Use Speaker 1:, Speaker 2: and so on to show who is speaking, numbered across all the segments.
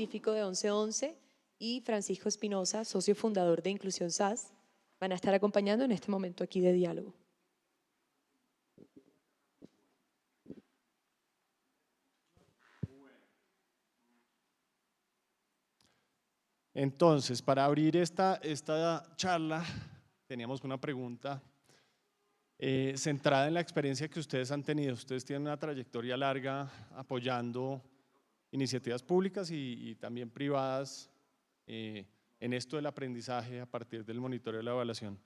Speaker 1: científico de 1111, y Francisco Espinosa, socio fundador de Inclusión SAS, van a estar acompañando en este momento aquí de diálogo.
Speaker 2: Entonces, para abrir esta charla, teníamos una pregunta centrada en la experiencia que ustedes han tenido. Ustedes tienen una trayectoria larga apoyando iniciativas públicas y también privadas en esto del aprendizaje a partir del monitoreo y la evaluación.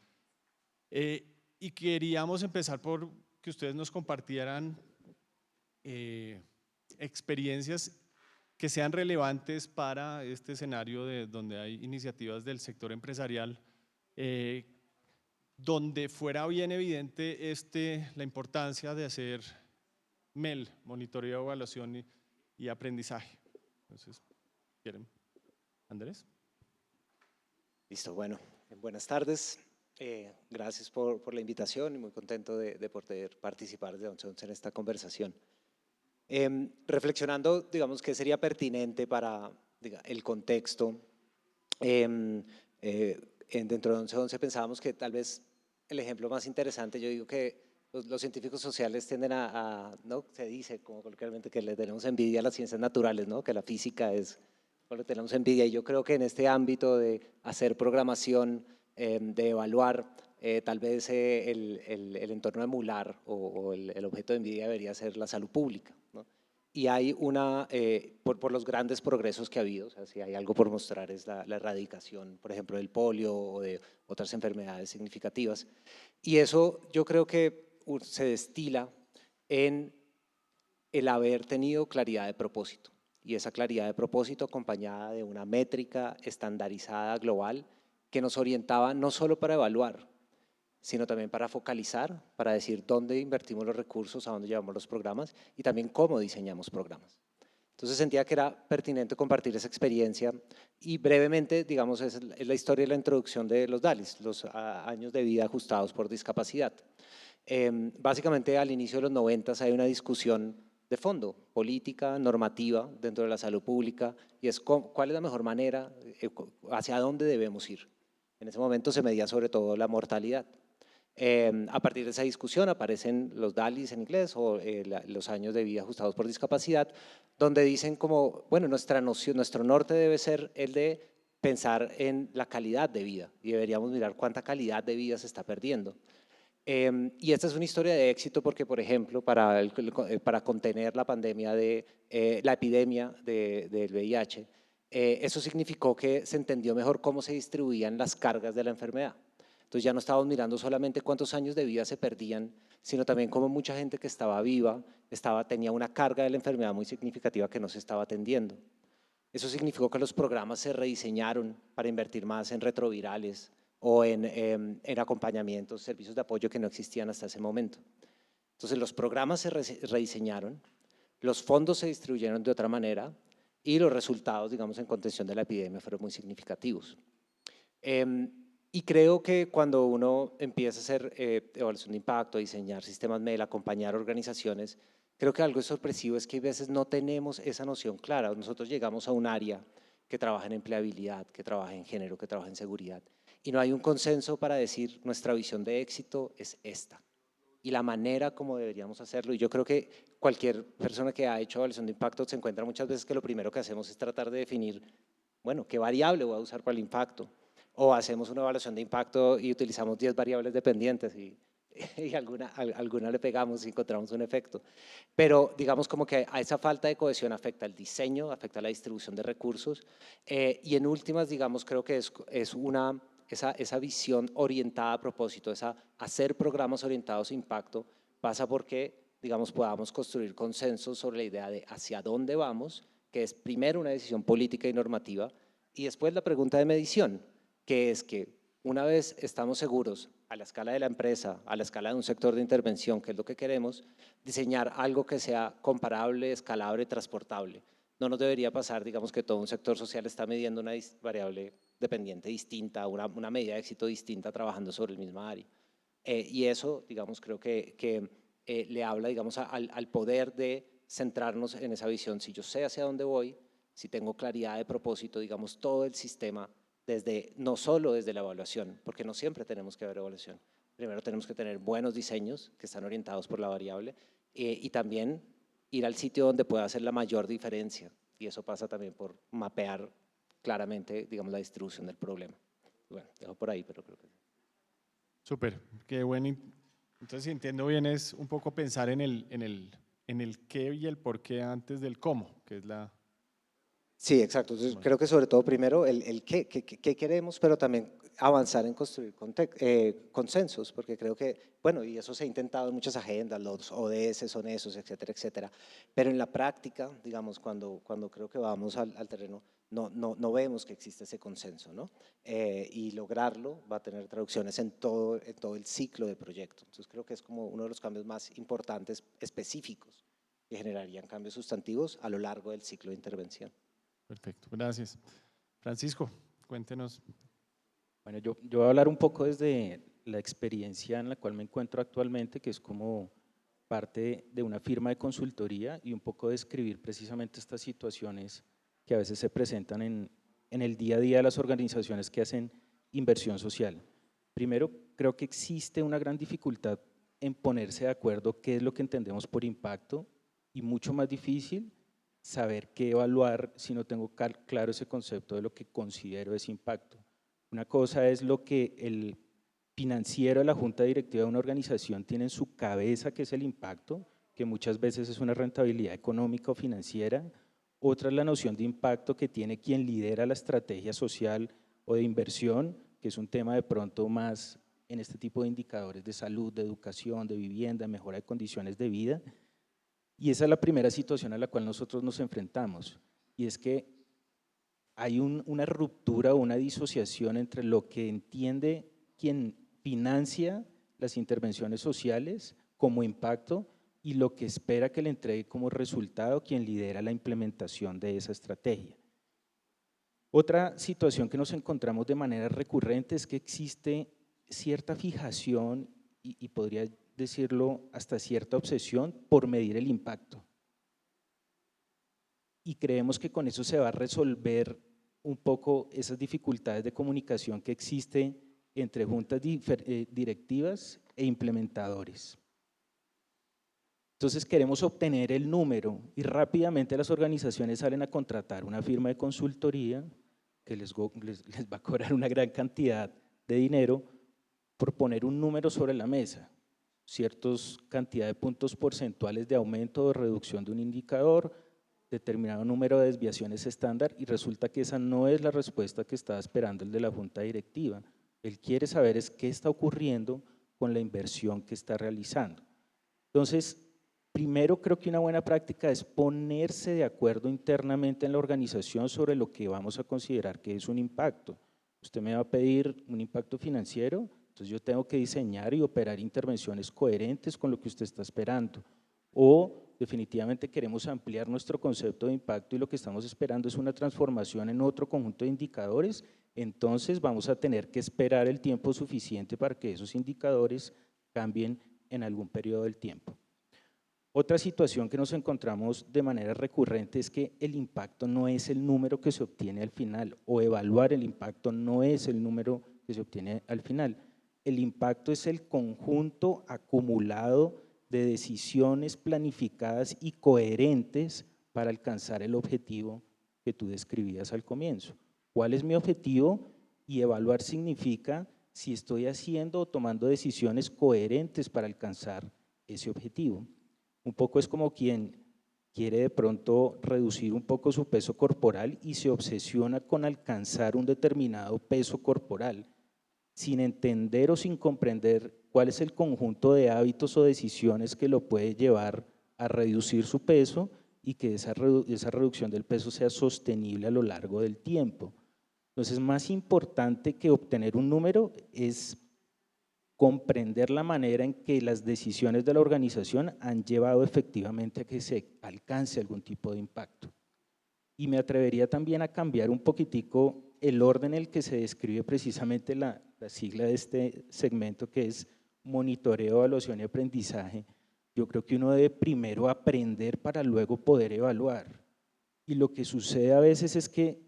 Speaker 2: Y queríamos empezar por que ustedes nos compartieran experiencias que sean relevantes para este escenario donde hay iniciativas del sector empresarial, donde fuera bien evidente la importancia de hacer MEL, monitoreo, evaluación y aprendizaje. Entonces, ¿quieren? Andrés.
Speaker 3: Listo, bueno, buenas tardes. Gracias por la invitación y muy contento de poder participar de 1111 en esta conversación. Reflexionando, digamos, qué sería pertinente para el contexto, dentro de 1111 pensábamos que tal vez el ejemplo más interesante, yo digo que los científicos sociales tienden ¿no? Se dice como coloquialmente que le tenemos envidia a las ciencias naturales, ¿no? Que la física es, le tenemos envidia, y yo creo que en este ámbito de hacer programación, de evaluar, tal vez el entorno emular o el objeto de envidia debería ser la salud pública, ¿no? Y hay por los grandes progresos que ha habido, o sea, si hay algo por mostrar es la erradicación, por ejemplo, del polio o de otras enfermedades significativas. Y eso yo creo que se destila en el haber tenido claridad de propósito. Y esa claridad de propósito acompañada de una métrica estandarizada global que nos orientaba no solo para evaluar, sino también para focalizar, para decir dónde invertimos los recursos, a dónde llevamos los programas y también cómo diseñamos programas. Entonces sentía que era pertinente compartir esa experiencia y brevemente, digamos, es la historia y la introducción de los DALIs, los años de vida ajustados por discapacidad. Básicamente al inicio de los 90 hay una discusión de fondo, política, normativa dentro de la salud pública, y es cuál es la mejor manera, hacia dónde debemos ir. En ese momento se medía sobre todo la mortalidad. A partir de esa discusión aparecen los DALIs en inglés o los años de vida ajustados por discapacidad, donde dicen como, bueno, nuestra noción, nuestro norte debe ser el de pensar en la calidad de vida y deberíamos mirar cuánta calidad de vida se está perdiendo. Y esta es una historia de éxito porque, por ejemplo, para contener la pandemia la epidemia del VIH, eso significó que se entendió mejor cómo se distribuían las cargas de la enfermedad. Entonces ya no estábamos mirando solamente cuántos años de vida se perdían, sino también cómo mucha gente que estaba viva tenía una carga de la enfermedad muy significativa que no se estaba atendiendo. Eso significó que los programas se rediseñaron para invertir más en retrovirales o en acompañamientos, servicios de apoyo que no existían hasta ese momento. Entonces los programas se rediseñaron, los fondos se distribuyeron de otra manera y los resultados, digamos, en contención de la epidemia fueron muy significativos. Y creo que cuando uno empieza a hacer evaluación de impacto, a diseñar sistemas MEL, acompañar organizaciones, creo que algo sorpresivo es que a veces no tenemos esa noción clara. Nosotros llegamos a un área que trabaja en empleabilidad, que trabaja en género, que trabaja en seguridad, y no hay un consenso para decir nuestra visión de éxito es esta y la manera como deberíamos hacerlo. Y yo creo que cualquier persona que ha hecho evaluación de impacto se encuentra muchas veces que lo primero que hacemos es tratar de definir, bueno, qué variable voy a usar para el impacto. O hacemos una evaluación de impacto y utilizamos 10 variables dependientes y alguna le pegamos y encontramos un efecto. Pero digamos como que a esa falta de cohesión afecta el diseño, afecta la distribución de recursos y en últimas, digamos, creo que es esa visión orientada a propósito, hacer programas orientados a impacto, pasa porque, digamos, podamos construir consensos sobre la idea de hacia dónde vamos, que es primero una decisión política y normativa, y después la pregunta de medición, que es que una vez estamos seguros a la escala de la empresa, a la escala de un sector de intervención, que es lo que queremos, diseñar algo que sea comparable, escalable, transportable. No nos debería pasar, digamos, que todo un sector social está midiendo una variable dependiente distinta, una medida de éxito distinta trabajando sobre el mismo área. Y eso, digamos, creo que le habla, digamos, al poder de centrarnos en esa visión. Si yo sé hacia dónde voy, si tengo claridad de propósito, digamos, todo el sistema, no solo desde la evaluación, porque no siempre tenemos que ver evaluación. Primero tenemos que tener buenos diseños que están orientados por la variable y también ir al sitio donde pueda hacer la mayor diferencia. Y eso pasa también por mapear claramente, digamos, la distribución del problema. Bueno, dejo por ahí, pero creo que…
Speaker 2: Súper, qué bueno. Entonces, si entiendo bien, es un poco pensar en el qué y el por qué antes del cómo, que es la…
Speaker 3: Sí, exacto. Entonces, creo que sobre todo primero el qué queremos, pero también avanzar en construir consensos, porque creo que, bueno, y eso se ha intentado en muchas agendas, los ODS son esos, etcétera, etcétera, pero en la práctica, digamos, cuando creo que vamos al terreno, no vemos que existe ese consenso, ¿no? Y lograrlo va a tener traducciones en todo el ciclo de proyecto. Entonces, creo que es como uno de los cambios más importantes específicos que generarían cambios sustantivos a lo largo del ciclo de intervención.
Speaker 2: Perfecto, gracias. Francisco, cuéntenos.
Speaker 4: Bueno, yo voy a hablar un poco desde la experiencia en la cual me encuentro actualmente, que es como parte de una firma de consultoría y un poco describir precisamente estas situaciones que a veces se presentan en el día a día de las organizaciones que hacen inversión social. Primero, creo que existe una gran dificultad en ponerse de acuerdo qué es lo que entendemos por impacto y mucho más difícil saber qué evaluar si no tengo claro ese concepto de lo que considero es impacto. Una cosa es lo que el financiero de la junta directiva de una organización tiene en su cabeza, que es el impacto, que muchas veces es una rentabilidad económica o financiera. Otra es la noción de impacto que tiene quien lidera la estrategia social o de inversión, que es un tema de pronto más en este tipo de indicadores de salud, de educación, de vivienda, mejora de condiciones de vida. Y esa es la primera situación a la cual nosotros nos enfrentamos, y es que hay una ruptura o una disociación entre lo que entiende quien financia las intervenciones sociales como impacto y lo que espera que le entregue como resultado quien lidera la implementación de esa estrategia. Otra situación que nos encontramos de manera recurrente es que existe cierta fijación y podría decirlo hasta cierta obsesión por medir el impacto. Y creemos que con eso se va a resolver un poco esas dificultades de comunicación que existe entre juntas directivas e implementadores. Entonces queremos obtener el número y rápidamente las organizaciones salen a contratar una firma de consultoría que les va a cobrar una gran cantidad de dinero por poner un número sobre la mesa, ciertas cantidad de puntos porcentuales de aumento o reducción de un indicador, determinado número de desviaciones estándar, y resulta que esa no es la respuesta que estaba esperando el de la junta directiva. Él quiere saber es qué está ocurriendo con la inversión que está realizando. Entonces, primero creo que una buena práctica es ponerse de acuerdo internamente en la organización sobre lo que vamos a considerar que es un impacto. Usted me va a pedir un impacto financiero, entonces yo tengo que diseñar y operar intervenciones coherentes con lo que usted está esperando. O definitivamente queremos ampliar nuestro concepto de impacto y lo que estamos esperando es una transformación en otro conjunto de indicadores, entonces vamos a tener que esperar el tiempo suficiente para que esos indicadores cambien en algún periodo del tiempo. Otra situación que nos encontramos de manera recurrente es que el impacto no es el número que se obtiene al final, o evaluar el impacto no es el número que se obtiene al final. El impacto es el conjunto acumulado de decisiones planificadas y coherentes para alcanzar el objetivo que tú describías al comienzo. ¿Cuál es mi objetivo? Y evaluar significa si estoy haciendo o tomando decisiones coherentes para alcanzar ese objetivo. Un poco es como quien quiere de pronto reducir un poco su peso corporal y se obsesiona con alcanzar un determinado peso corporal, sin entender o sin comprender cuál es el conjunto de hábitos o decisiones que lo puede llevar a reducir su peso y que esa reducción del peso sea sostenible a lo largo del tiempo. Entonces, más importante que obtener un número es comprender la manera en que las decisiones de la organización han llevado efectivamente a que se alcance algún tipo de impacto. Y me atrevería también a cambiar un poquitico el orden en el que se describe precisamente la sigla de este segmento, que es monitoreo, evaluación y aprendizaje. Yo creo que uno debe primero aprender para luego poder evaluar. Y lo que sucede a veces es que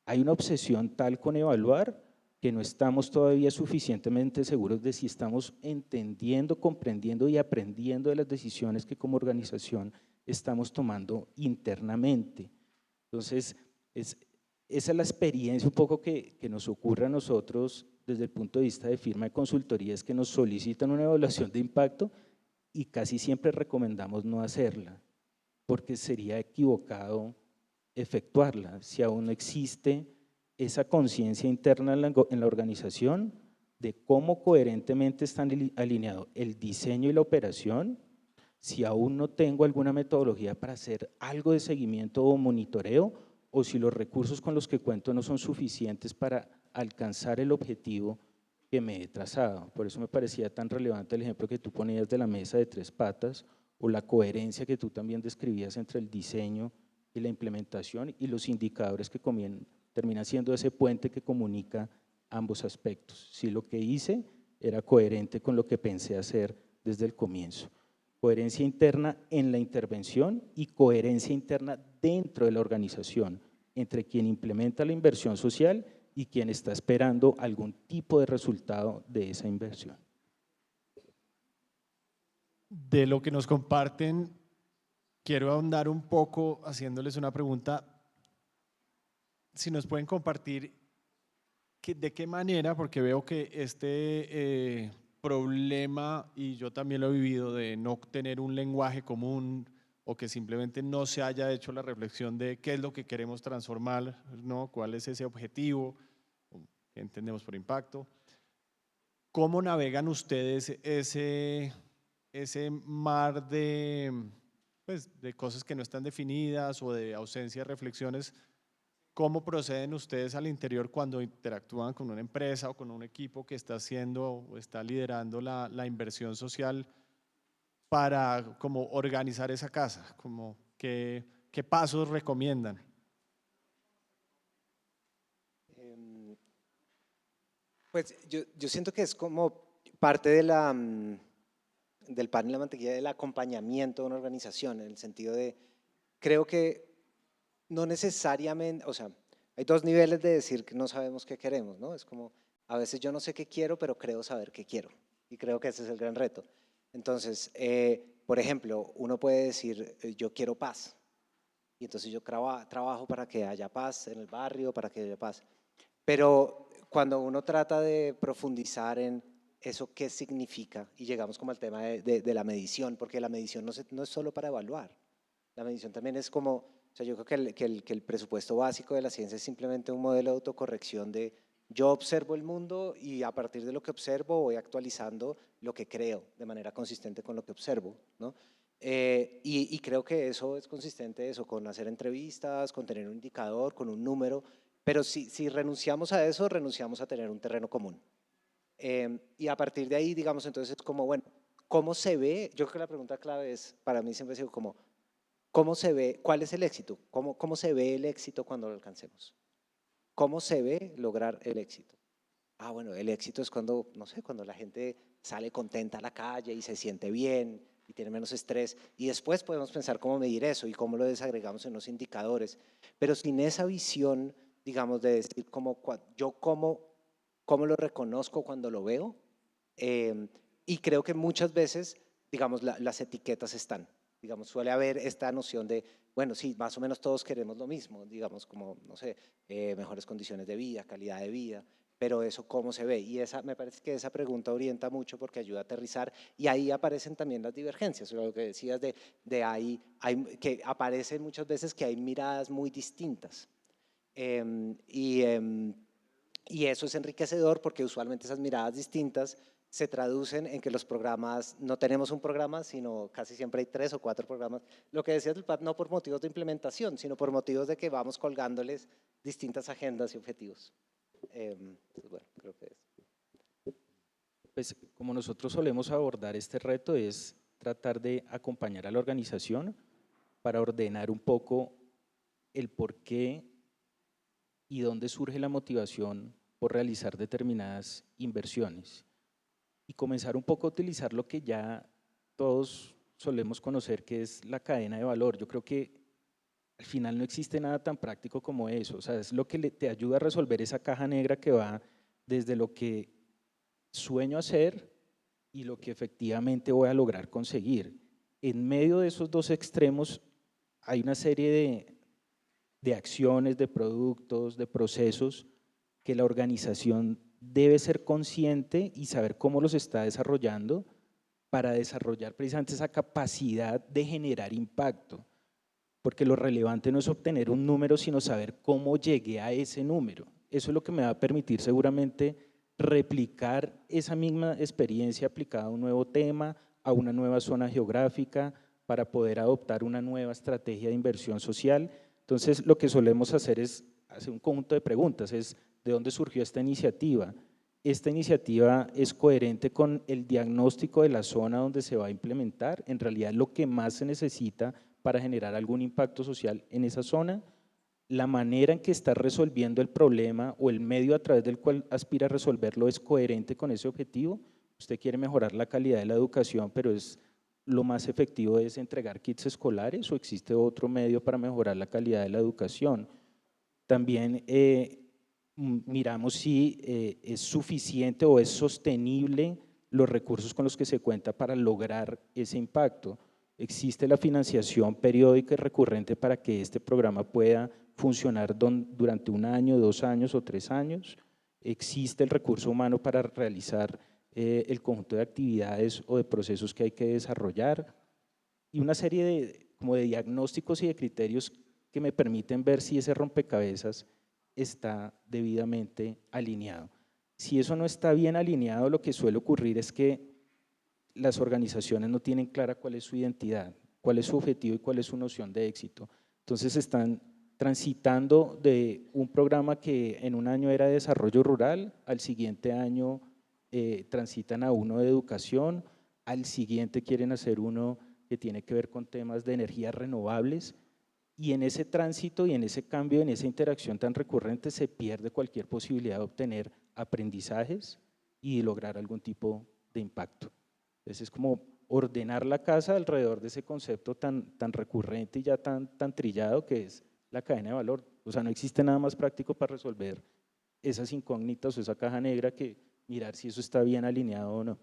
Speaker 4: hay una obsesión tal con evaluar que no estamos todavía suficientemente seguros de si estamos entendiendo, comprendiendo y aprendiendo de las decisiones que como organización estamos tomando internamente. Entonces, esa es la experiencia un poco que nos ocurre a nosotros desde el punto de vista de firma de consultoría, es que nos solicitan una evaluación de impacto y casi siempre recomendamos no hacerla, porque sería equivocado efectuarla si aún no existe esa conciencia interna en la organización de cómo coherentemente están alineados el diseño y la operación, si aún no tengo alguna metodología para hacer algo de seguimiento o monitoreo, o si los recursos con los que cuento no son suficientes para alcanzar el objetivo que me he trazado. Por eso me parecía tan relevante el ejemplo que tú ponías de la mesa de 3 patas, o la coherencia que tú también describías entre el diseño y la implementación y los indicadores que termina siendo ese puente que comunica ambos aspectos. Si lo que hice era coherente con lo que pensé hacer desde el comienzo. Coherencia interna en la intervención y coherencia interna dentro de la organización, entre quien implementa la inversión social y quien está esperando algún tipo de resultado de esa inversión.
Speaker 2: De lo que nos comparten, quiero ahondar un poco haciéndoles una pregunta. Si nos pueden compartir de qué manera, porque veo que este problema, y yo también lo he vivido, de no tener un lenguaje común o que simplemente no se haya hecho la reflexión de qué es lo que queremos transformar, ¿no? ¿Cuál es ese objetivo? ¿Qué entendemos por impacto? ¿Cómo navegan ustedes ese mar pues, de cosas que no están definidas o de ausencia de reflexiones? ¿Cómo proceden ustedes al interior cuando interactúan con una empresa o con un equipo que está haciendo o está liderando la inversión social para como organizar esa casa? Como, ¿qué pasos recomiendan?
Speaker 3: Pues yo siento que es como parte de del pan y la mantequilla del acompañamiento de una organización, en el sentido de, creo que no necesariamente, o sea, hay 2 niveles de decir que no sabemos qué queremos, ¿no? Es como, a veces yo no sé qué quiero, pero creo saber qué quiero. Y creo que ese es el gran reto. Entonces, por ejemplo, uno puede decir, yo quiero paz. Y entonces yo trabajo para que haya paz en el barrio, para que haya paz. Pero cuando uno trata de profundizar en eso qué significa, y llegamos como al tema de la medición, porque la medición no es solo para evaluar, la medición también es como, o sea, yo creo que el presupuesto básico de la ciencia es simplemente un modelo de autocorrección de yo observo el mundo y a partir de lo que observo voy actualizando lo que creo de manera consistente con lo que observo, ¿no? Y creo que eso es consistente eso, con hacer entrevistas, con tener un indicador, con un número, pero si renunciamos a eso, renunciamos a tener un terreno común. Y a partir de ahí, digamos, entonces es como, bueno, ¿cómo se ve? Yo creo que la pregunta clave es, para mí siempre ha sido como, ¿cómo se ve? ¿Cuál es el éxito? ¿Cómo se ve el éxito cuando lo alcancemos? ¿Cómo se ve lograr el éxito? Ah, bueno, el éxito es cuando, no sé, cuando la gente sale contenta a la calle y se siente bien y tiene menos estrés. Y después podemos pensar cómo medir eso y cómo lo desagregamos en los indicadores. Pero sin esa visión, digamos, de decir yo cómo lo reconozco cuando lo veo. Y creo que muchas veces, digamos, las etiquetas están. Digamos, suele haber esta noción de, bueno, sí, más o menos todos queremos lo mismo, digamos, como, no sé, mejores condiciones de vida, calidad de vida, pero eso cómo se ve. Y me parece que esa pregunta orienta mucho porque ayuda a aterrizar y ahí aparecen también las divergencias, lo que decías de ahí, que aparecen muchas veces que hay miradas muy distintas. Y eso es enriquecedor porque usualmente esas miradas distintas se traducen en que los programas, no tenemos un programa, sino casi siempre hay 3 o 4 programas. Lo que decías del PAD, no por motivos de implementación, sino por motivos de que vamos colgándoles distintas agendas y objetivos. Pues bueno, creo que es.
Speaker 4: Pues como nosotros solemos abordar este reto es tratar de acompañar a la organización para ordenar un poco el por qué y dónde surge la motivación por realizar determinadas inversiones y comenzar un poco a utilizar lo que ya todos solemos conocer, que es la cadena de valor. Yo creo que al final no existe nada tan práctico como eso, o sea, es lo que te ayuda a resolver esa caja negra que va desde lo que sueño hacer y lo que efectivamente voy a lograr conseguir. En medio de esos dos extremos hay una serie de acciones, de productos, de procesos que la organización debe ser consciente y saber cómo los está desarrollando para desarrollar precisamente esa capacidad de generar impacto. Porque lo relevante no es obtener un número, sino saber cómo llegué a ese número. Eso es lo que me va a permitir seguramente replicar esa misma experiencia aplicada a un nuevo tema, a una nueva zona geográfica, para poder adoptar una nueva estrategia de inversión social. Entonces, lo que solemos hacer es hacer un conjunto de preguntas, es ¿de dónde surgió esta iniciativa? ¿Esta iniciativa es coherente con el diagnóstico de la zona donde se va a implementar? En realidad, lo que más se necesita para generar algún impacto social en esa zona, la manera en que está resolviendo el problema o el medio a través del cual aspira a resolverlo es coherente con ese objetivo. Usted quiere mejorar la calidad de la educación, pero lo más efectivo es entregar kits escolares, o existe otro medio para mejorar la calidad de la educación. También miramos si es suficiente o es sostenible los recursos con los que se cuenta para lograr ese impacto. Existe la financiación periódica y recurrente para que este programa pueda funcionar durante 1 año, 2 años o 3 años. Existe el recurso humano para realizar el conjunto de actividades o de procesos que hay que desarrollar, y una serie como de diagnósticos y de criterios que me permiten ver si ese rompecabezas está debidamente alineado. Si eso no está bien alineado, lo que suele ocurrir es que las organizaciones no tienen clara cuál es su identidad, cuál es su objetivo y cuál es su noción de éxito. Entonces están transitando de un programa que en 1 año era de desarrollo rural, al siguiente año transitan a uno de educación, al siguiente quieren hacer uno que tiene que ver con temas de energías renovables, y en ese tránsito y en ese cambio, en esa interacción tan recurrente, se pierde cualquier posibilidad de obtener aprendizajes y lograr algún tipo de impacto. Entonces es como ordenar la casa alrededor de ese concepto tan recurrente y ya tan trillado que es la cadena de valor. O sea, no existe nada más práctico para resolver esas incógnitas o esa caja negra que mirar si eso está bien alineado o no.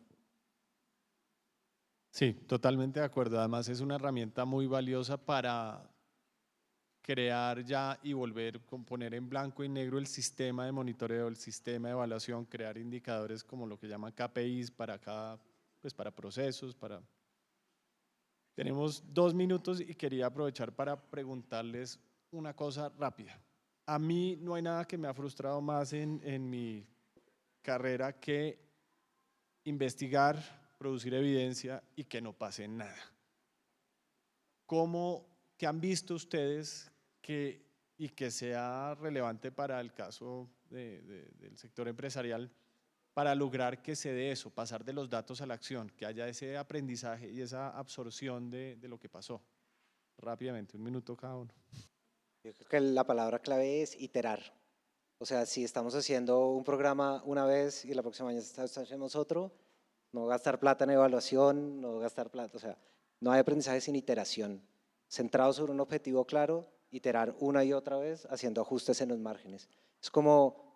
Speaker 2: Sí, totalmente de acuerdo. Además es una herramienta muy valiosa para crear ya y volver a poner en blanco y negro el sistema de monitoreo, el sistema de evaluación, crear indicadores como lo que llaman KPIs para cada, pues para procesos, para… Tenemos 2 minutos y quería aprovechar para preguntarles una cosa rápida. A mí no hay nada que me ha frustrado más en mi carrera que investigar, producir evidencia y que no pase nada. ¿Qué han visto ustedes y que sea relevante para el caso del sector empresarial para lograr que se dé eso, pasar de los datos a la acción, que haya ese aprendizaje y esa absorción de lo que pasó? Rápidamente, 1 minuto cada uno.
Speaker 3: Yo creo que la palabra clave es iterar. O sea, si estamos haciendo un programa una vez y la próxima vez hacemos otro, no gastar plata en evaluación, no gastar plata, o sea, no hay aprendizaje sin iteración. Centrado sobre un objetivo claro, iterar una y otra vez, haciendo ajustes en los márgenes. Es como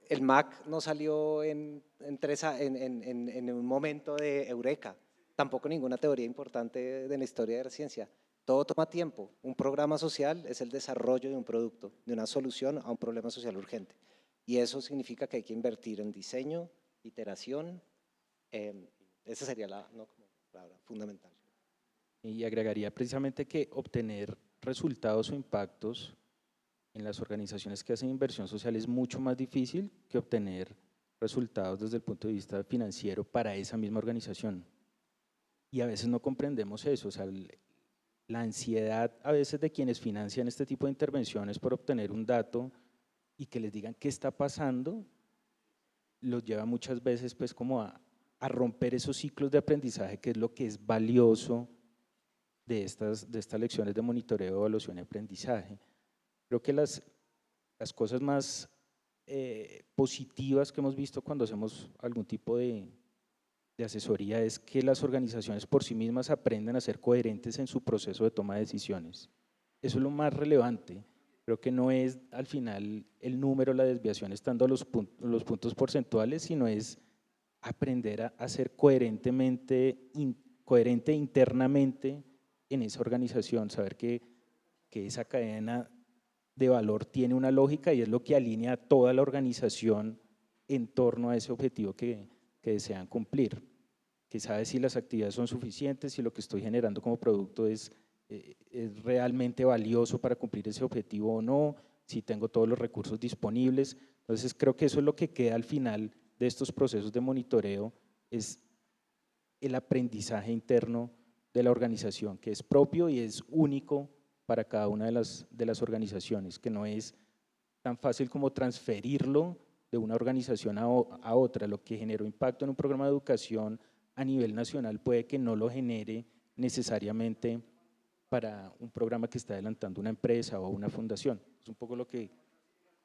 Speaker 3: el Mac no salió en un momento de eureka, tampoco ninguna teoría importante de la historia de la ciencia. Todo toma tiempo. Un programa social es el desarrollo de un producto, de una solución a un problema social urgente. Y eso significa que hay que invertir en diseño, iteración. Esa sería la palabra fundamental.
Speaker 4: Y agregaría precisamente que obtener resultados o impactos en las organizaciones que hacen inversión social es mucho más difícil que obtener resultados desde el punto de vista financiero para esa misma organización. Y a veces no comprendemos eso, o sea, la ansiedad a veces de quienes financian este tipo de intervenciones por obtener un dato y que les digan qué está pasando, los lleva muchas veces pues como a romper esos ciclos de aprendizaje, que es lo que es valioso de estas lecciones de monitoreo, evaluación y aprendizaje. Creo que las cosas más positivas que hemos visto cuando hacemos algún tipo de asesoría es que las organizaciones por sí mismas aprendan a ser coherentes en su proceso de toma de decisiones. Eso es lo más relevante. Creo que no es al final el número, la desviación estando a los puntos porcentuales, sino es aprender a ser coherente internamente en esa organización, saber que esa cadena de valor tiene una lógica y es lo que alinea a toda la organización en torno a ese objetivo que desean cumplir, que sabe si las actividades son suficientes, si lo que estoy generando como producto es realmente valioso para cumplir ese objetivo o no, si tengo todos los recursos disponibles. Entonces creo que eso es lo que queda al final de estos procesos de monitoreo, es el aprendizaje interno de la organización, que es propio y es único para cada una de las organizaciones, que no es tan fácil como transferirlo de una organización a otra. Lo que generó impacto en un programa de educación a nivel nacional puede que no lo genere necesariamente para un programa que está adelantando una empresa o una fundación. Es un poco lo que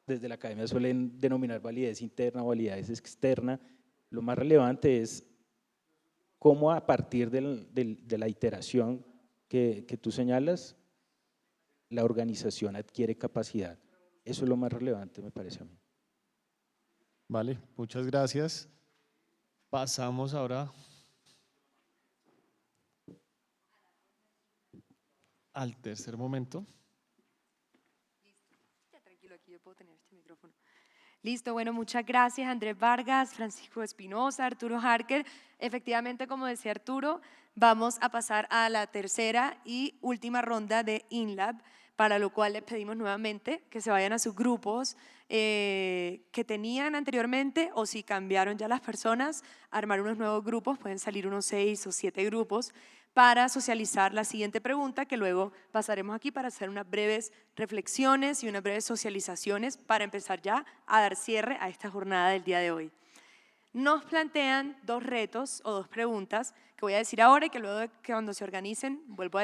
Speaker 4: desde la academia suelen denominar validez interna o validez externa. Lo más relevante es cómo a partir de la iteración que tú señalas, la organización adquiere capacidad. Eso es lo más relevante, me parece a mí.
Speaker 2: Vale, muchas gracias. Pasamos ahora al tercer momento.
Speaker 1: Ya, tranquilo, aquí yo puedo tener este micrófono. Listo, bueno, muchas gracias Andrés Vargas, Francisco Espinosa, Arturo Harker. Efectivamente, como decía Arturo, vamos a pasar a la tercera y última ronda de InLab, para lo cual les pedimos nuevamente que se vayan a sus grupos que tenían anteriormente, o si cambiaron ya las personas, armar unos nuevos grupos, pueden salir unos 6 o 7 grupos, para socializar la siguiente pregunta, que luego pasaremos aquí para hacer unas breves reflexiones y unas breves socializaciones para empezar ya a dar cierre a esta jornada del día de hoy. Nos plantean 2 retos o 2 preguntas que voy a decir ahora y que luego, que cuando se organicen, vuelvo a decir.